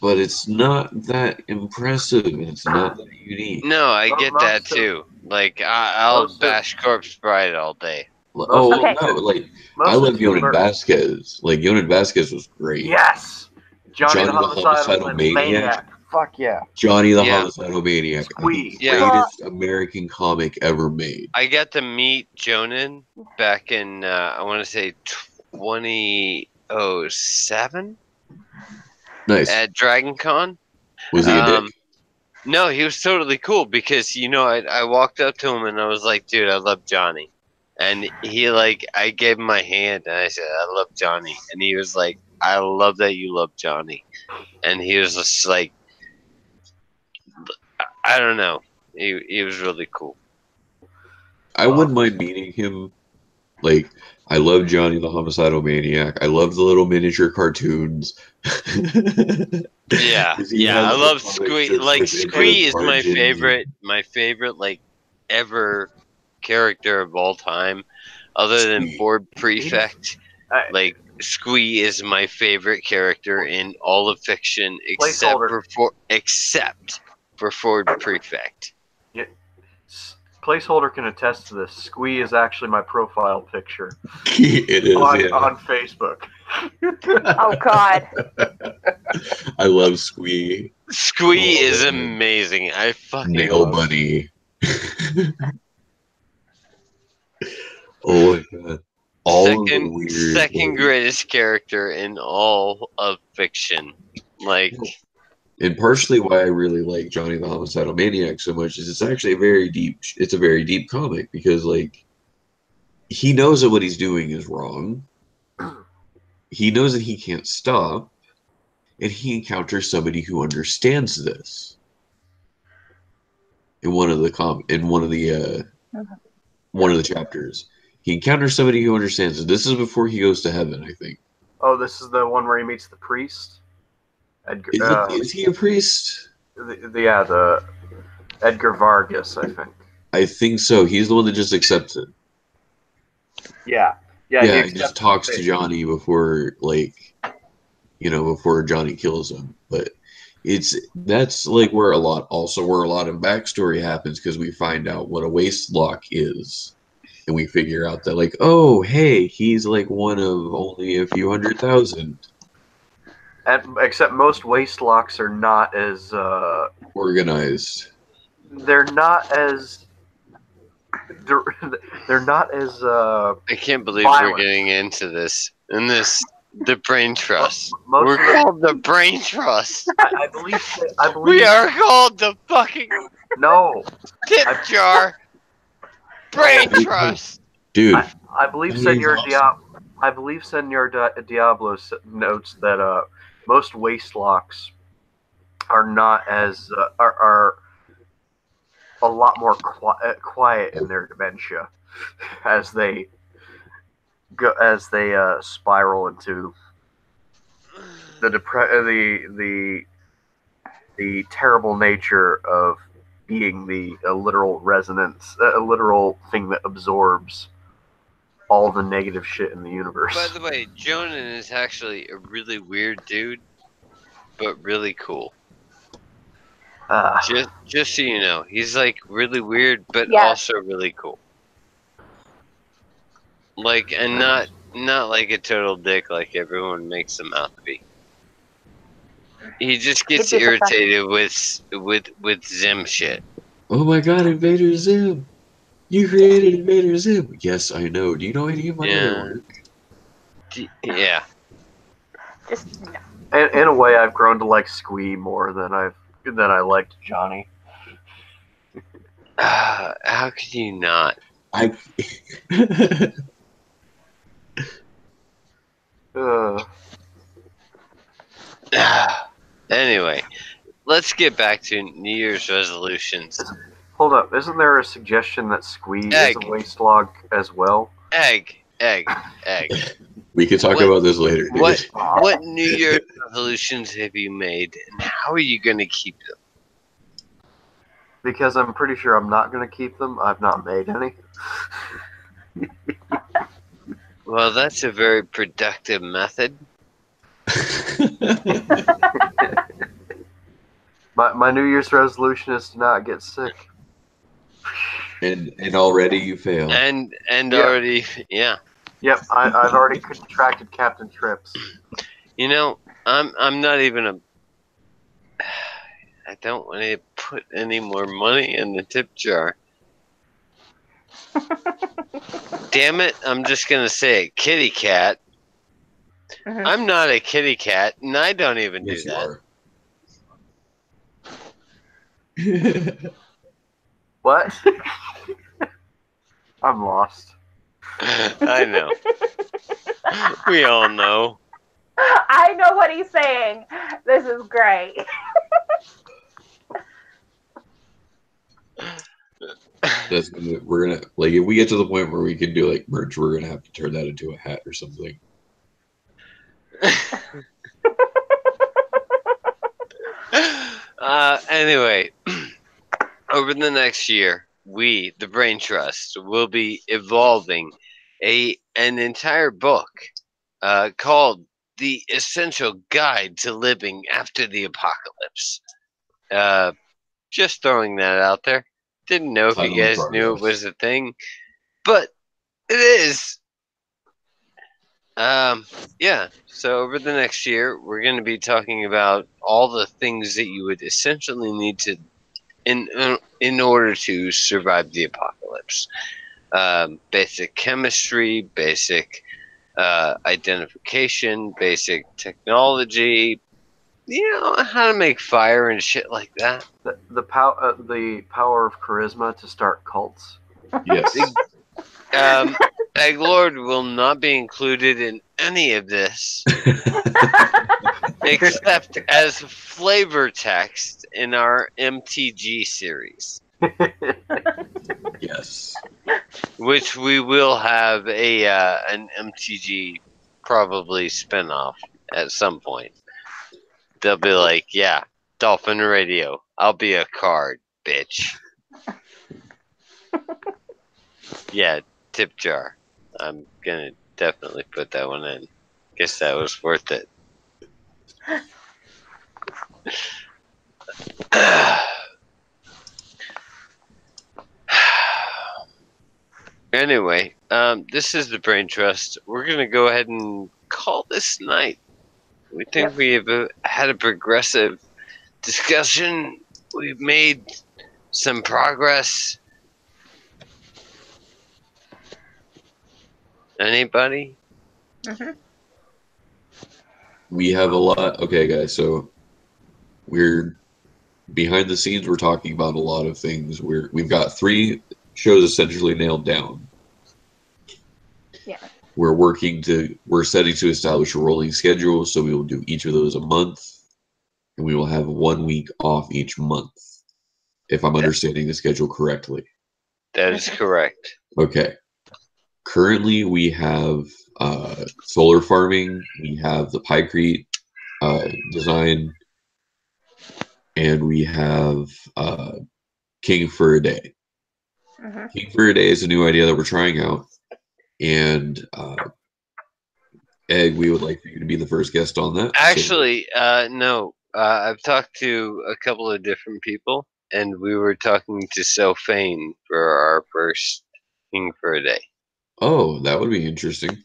But it's not that impressive. It's not that unique. No, I get that too. Like, I'll bash Corpse Bride all day. Oh no! Like, I love Yonan Vasquez. Like, Yonan Vasquez was great. Yes, Johnny the Homicidal Maniac. Fuck yeah. Johnny the Homicidal Maniac. Sweet. Greatest American comic ever made. I got to meet Jonan back in I want to say 2007. Nice. At Dragon Con. Was he a dick? No, he was totally cool because, I walked up to him and I was like, dude, I love Johnny. And he, I gave him my hand and I said, I love Johnny. And he was like, I love that you love Johnny. And he was just like, I don't know. He was really cool. I wouldn't mind meeting him. Like, I love Johnny the Homicidal Maniac. I love the little miniature cartoons. Yeah, I love Squee. Like, Squee is my favorite, ever character of all time, other than Board Prefect. Like, Squee is my favorite character in all of fiction, except for Ford Prefect. Yeah. Placeholder can attest to this. Squee is actually my profile picture. It is on Facebook. Oh God. I love Squee. Squee is amazing. I fucking Nail love Bunny. Oh my god. All of the weird second greatest character in all of fiction. Like, and partially why I really like Johnny the Homicidal Maniac so much is it's actually a very deep comic because like he knows that what he's doing is wrong. He knows that he can't stop, and he encounters somebody who understands this. In one of the chapters, he encounters somebody who understands it. This is before he goes to heaven, I think. Oh, this is the one where he meets the priest. Is he a priest? The Edgar Vargas, I think. I think so. He's the one that just accepts it. Yeah. He just talks to Johnny before, before Johnny kills him. But that's like where a lot of backstory happens because we find out what a waste lock is. And we figure out that, like, oh, hey, he's like one of only a few 100,000. Except most waste locks are not as organized. They're not as. They're not as. I can't believe violent. we're getting into this. The brain trust. We're called the brain trust. I believe. We are called the fucking tip jar. Brain trust, dude. I believe Senor Diablo notes that most waste locks are not as are a lot more quiet in their dementia as they spiral into the terrible nature of being a literal resonance, a literal thing that absorbs all the negative shit in the universe. By the way, Jonan is actually a really weird dude, but really cool. Just so you know, he's like really weird, but also really cool. Like, and not like a total dick like everyone makes him out to be. He just gets irritated with Zim shit. Oh my god, Invader Zim! You created Invader Zim! Yes, I know. Do you know any of my other work? Yeah. Just no. In a way, I've grown to like Squee more than I liked Johnny. How could you not? Anyway, let's get back to New Year's resolutions. Hold up, isn't there a suggestion that Squee is a waste log as well? Egg. We can talk about this later. What New Year's resolutions have you made, and how are you going to keep them? Because I'm pretty sure I'm not going to keep them. I've not made any. Well, that's a very productive method. My New Year's resolution is to not get sick. And already you failed. And already, yeah. Yep, I've already contracted Captain Trips. You know, I'm not even I don't want to put any more money in the tip jar. Damn it, I'm just going to say it. Kitty cat. Mm-hmm. I'm not a kitty cat, and I don't even do that. What? I'm lost. I know. We all know. I know what he's saying. This is great. We're gonna like if we get to the point where we can do like merch, we're gonna have to turn that into a hat or something. Anyway, over the next year, we, the Brain Trust, will be evolving an entire book called The Essential Guide to Living After the Apocalypse. Just throwing that out there. Didn't know if Time you on guys knew it progress. was a thing, but it is. Yeah. So over the next year, we're going to be talking about all the things that you would essentially need to, in order to survive the apocalypse. Basic chemistry, basic identification, basic technology. You know how to make fire and shit like that. The power of charisma to start cults. Yes. Egglord will not be included in any of this, except as flavor text in our MTG series, Yes. which we will have an MTG probably spinoff at some point. They'll be like, yeah, Dolphin Radio, I'll be a card, bitch. Yeah, tip jar. I'm gonna definitely put that one in. Guess that was worth it. Anyway, this is the Brain Trust. We're gonna go ahead and call this night. We think we have had a progressive discussion. We've made some progress. Anybody? Mm-hmm. We have a lot. Okay, guys. So we're behind the scenes. We're talking about a lot of things. We've got 3 shows essentially nailed down. Yeah. We're setting to establish a rolling schedule. So we will do each of those a month, and we will have 1 week off each month, if I'm understanding the schedule correctly. That is correct. Okay. Currently, we have solar farming. We have the Pykrete design, and we have King for a Day. Mm-hmm. King for a Day is a new idea that we're trying out, and Egg, we would like for you to be the first guest on that. Actually, no. I've talked to a couple of different people, and we were talking to Sophane for our first King for a Day. Oh, that would be interesting.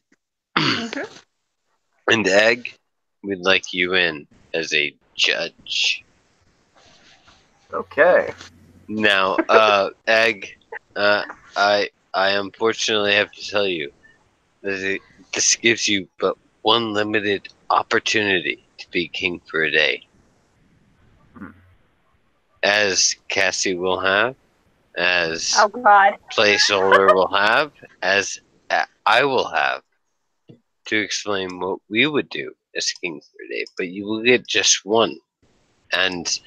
Mm-hmm. And Egg, we'd like you in as a judge. Okay. Now, Egg, I unfortunately have to tell you that this gives you but one limited opportunity to be king for a day. As Cassie will have, as Oh God. Placeholder will have, as I will have, to explain what we would do as king for a day. But you will get just one. And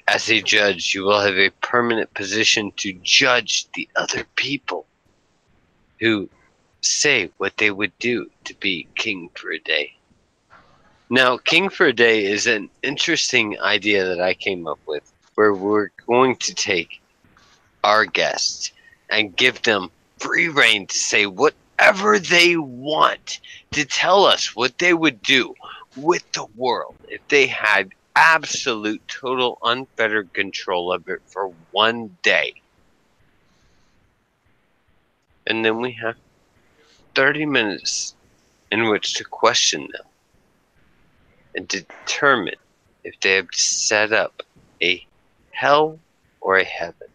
as a judge, you will have a permanent position to judge the other people who say what they would do to be king for a day. Now, king for a day is an interesting idea that I came up with, where we're going to take our guests and give them free reign to say whatever they want, to tell us what they would do with the world if they had absolute, total, unfettered control of it for one day. And then we have 30 minutes in which to question them and determine if they have set up a hell or a heaven.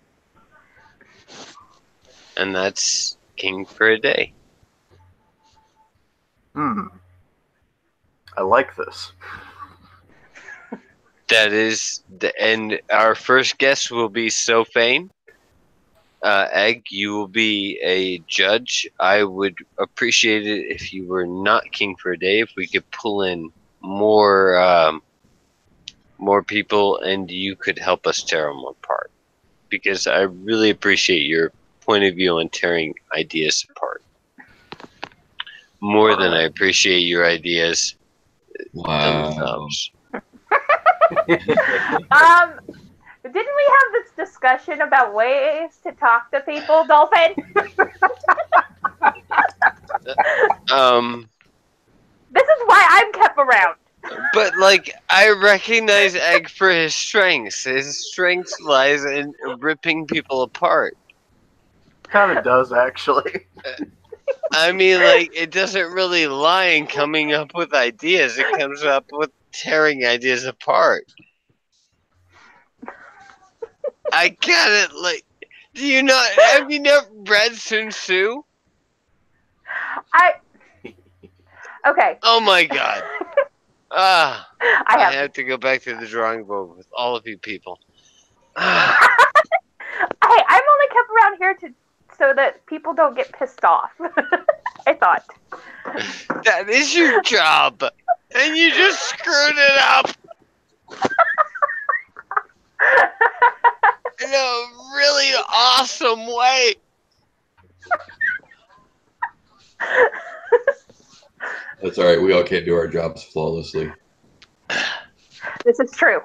And that's king for a day. I like this. That is and our first guest will be Sophane. Egg, you will be a judge. I would appreciate it if you were not king for a day, if we could pull in more people and you could help us tear them apart. Because I really appreciate your point of view on tearing ideas apart. More than I appreciate your ideas themselves. Didn't we have this discussion about ways to talk to people, Dolphin? This is why I'm kept around. But, like, I recognize Egg for his strengths. His strength lies in ripping people apart. Kind of does, actually. I mean, like, it doesn't really lie in coming up with ideas. It comes up with tearing ideas apart. I get it. Like, do you not? Have you never read Sun Tzu? Okay. Oh my god. I have have to go back to the drawing board with all of you people. I'm only kept around here so that people don't get pissed off. I thought. That is your job, and you just screwed it up in a really awesome way. That's all right. We all can't do our jobs flawlessly. This is true.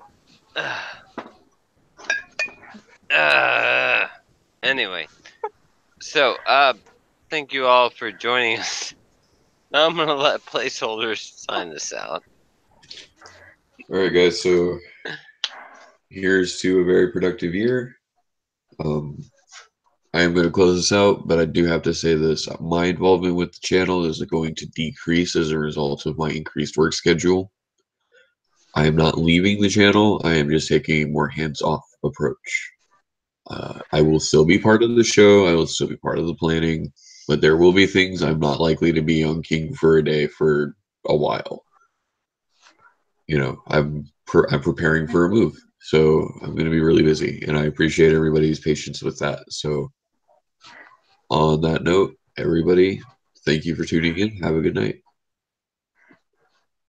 Anyway, so thank you all for joining us. I'm gonna let placeholders sign this out. All right, guys. So here's to a very productive year. I am going to close this out, but I do have to say this. My involvement with the channel is going to decrease as a result of my increased work schedule. I am not leaving the channel. I am just taking a more hands-off approach. I will still be part of the show. I will still be part of the planning, but there will be things I'm not likely to be on King for a day for a while. You know, I'm preparing for a move, so I'm going to be really busy, and I appreciate everybody's patience with that. So on that note, everybody, thank you for tuning in. Have a good night.